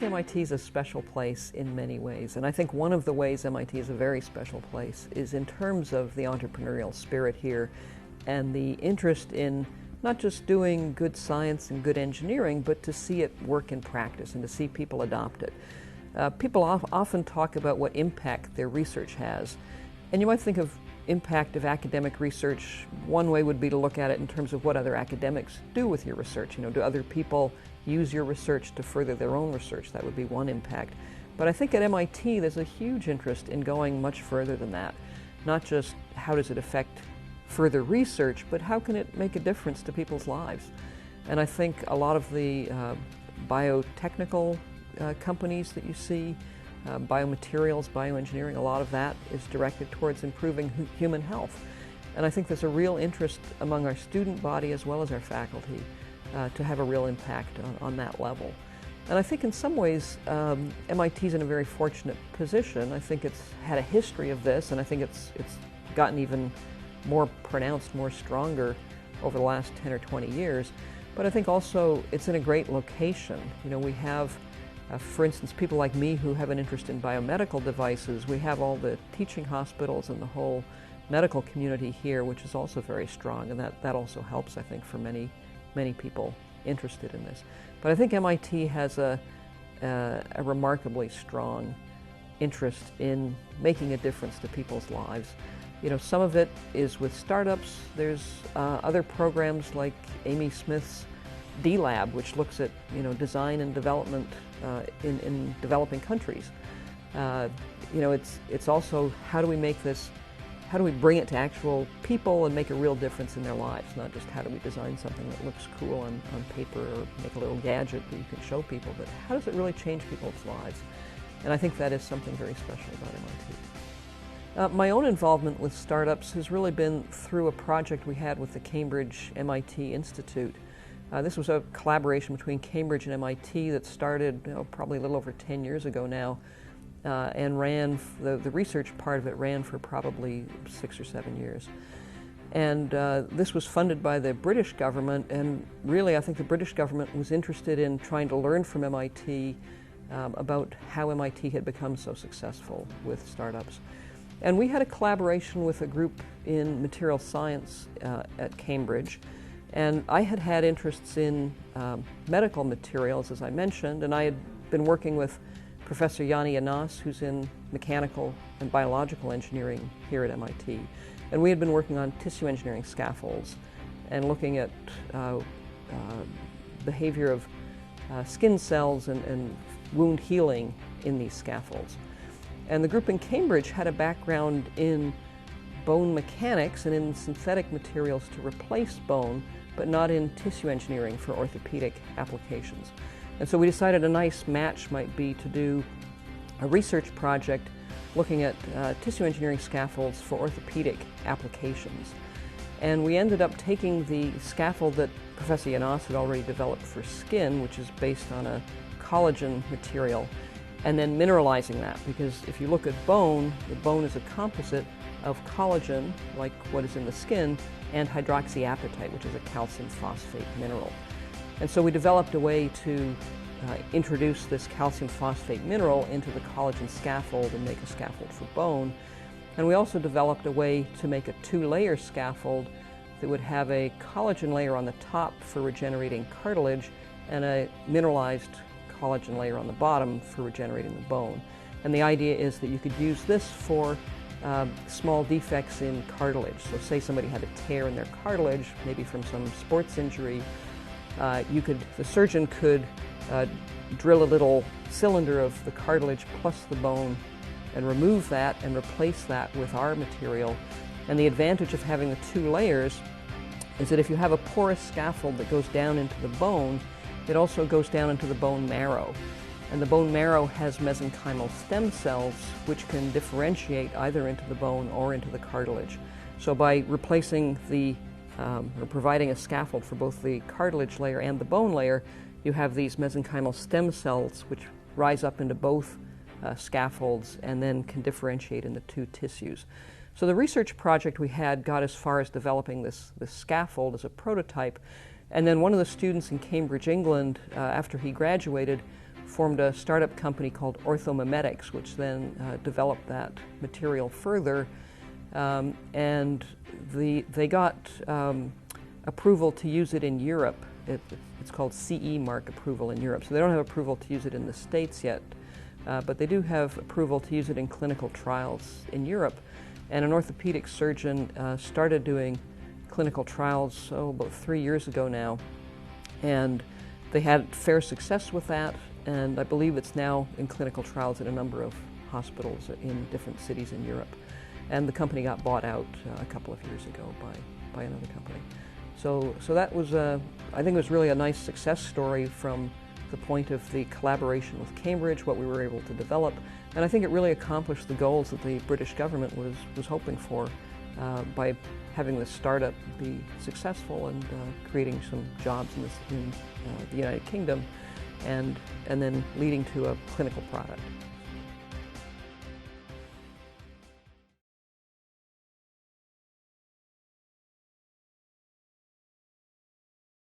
think MIT is a special place in many ways, and I think one of the ways MIT is a very special place is in terms of the entrepreneurial spirit here and the interest in not just doing good science and good engineering, but to see it work in practice and to see people adopt it. People often talk about what impact their research has, and you might think of impact of academic research. One way would be to look at it in terms of what other academics do with your research. You know, do other people use your research to further their own research? That would be one impact. But I think at MIT there's a huge interest in going much further than that. Not just how does it affect further research, but how can it make a difference to people's lives? And I think a lot of the biotechnical companies that you see, biomaterials, bioengineering, a lot of that is directed towards improving human health. And I think there's a real interest among our student body as well as our faculty to have a real impact on that level. And I think in some ways MIT's in a very fortunate position. I think it's had a history of this, and I think it's gotten even more pronounced, more stronger over the last 10 or 20 years. But I think also it's in a great location. You know, we have for instance, people like me who have an interest in biomedical devices. We have all the teaching hospitals and the whole medical community here, which is also very strong, and that also helps, I think, for many people interested in this. But I think MIT has a remarkably strong interest in making a difference to people's lives. You know, some of it is with startups. There's other programs like Amy Smith's D-Lab, which looks at, you know, design and development in developing countries. You know, it's also how do we make this, how do we bring it to actual people and make a real difference in their lives, not just how do we design something that looks cool on paper or make a little gadget that you can show people, but how does it really change people's lives? And I think that is something very special about MIT. My own involvement with startups has really been through a project we had with the Cambridge MIT Institute. This was a collaboration between Cambridge and MIT that started probably a little over 10 years ago now, and ran, the research part of it ran for probably 6 or 7 years. And this was funded by the British government, and really I think the British government was interested in trying to learn from MIT about how MIT had become so successful with startups. And we had a collaboration with a group in material science at Cambridge. And I had had interests in medical materials, as I mentioned, and I had been working with Professor Yanni Anas, who's in mechanical and biological engineering here at MIT. And we had been working on tissue engineering scaffolds and looking at behavior of skin cells and wound healing in these scaffolds. And the group in Cambridge had a background in bone mechanics and in synthetic materials to replace bone, but not in tissue engineering for orthopedic applications. And so we decided a nice match might be to do a research project looking at tissue engineering scaffolds for orthopedic applications. And we ended up taking the scaffold that Professor Yanas had already developed for skin, which is based on a collagen material, and then mineralizing that, because if you look at bone, the bone is a composite of collagen, like what is in the skin, and hydroxyapatite, which is a calcium phosphate mineral. And so we developed a way to introduce this calcium phosphate mineral into the collagen scaffold and make a scaffold for bone. And we also developed a way to make a two-layer scaffold that would have a collagen layer on the top for regenerating cartilage and a mineralized collagen layer on the bottom for regenerating the bone. And the idea is that you could use this for small defects in cartilage. So say somebody had a tear in their cartilage, maybe from some sports injury, the surgeon could drill a little cylinder of the cartilage plus the bone and remove that and replace that with our material. And the advantage of having the two layers is that if you have a porous scaffold that goes down into the bone, it also goes down into the bone marrow. And the bone marrow has mesenchymal stem cells which can differentiate either into the bone or into the cartilage. So by replacing or providing a scaffold for both the cartilage layer and the bone layer, you have these mesenchymal stem cells which rise up into both scaffolds and then can differentiate into two tissues. So the research project we had got as far as developing this scaffold as a prototype, and then one of the students in Cambridge, England, after he graduated, formed a startup company called Orthomimetics, which then developed that material further, and they got approval to use it in Europe. It's called CE mark approval in Europe. So they don't have approval to use it in the States yet, but they do have approval to use it in clinical trials in Europe. And an orthopedic surgeon started doing clinical trials, about 3 years ago now, and they had fair success with that, and I believe it's now in clinical trials at a number of hospitals in different cities in Europe. And the company got bought out a couple of years ago by another company. So that was, I think it was really a nice success story from the point of the collaboration with Cambridge, what we were able to develop, and I think it really accomplished the goals that the British government was hoping for by having this startup be successful and creating some jobs in the United Kingdom, and then leading to a clinical product.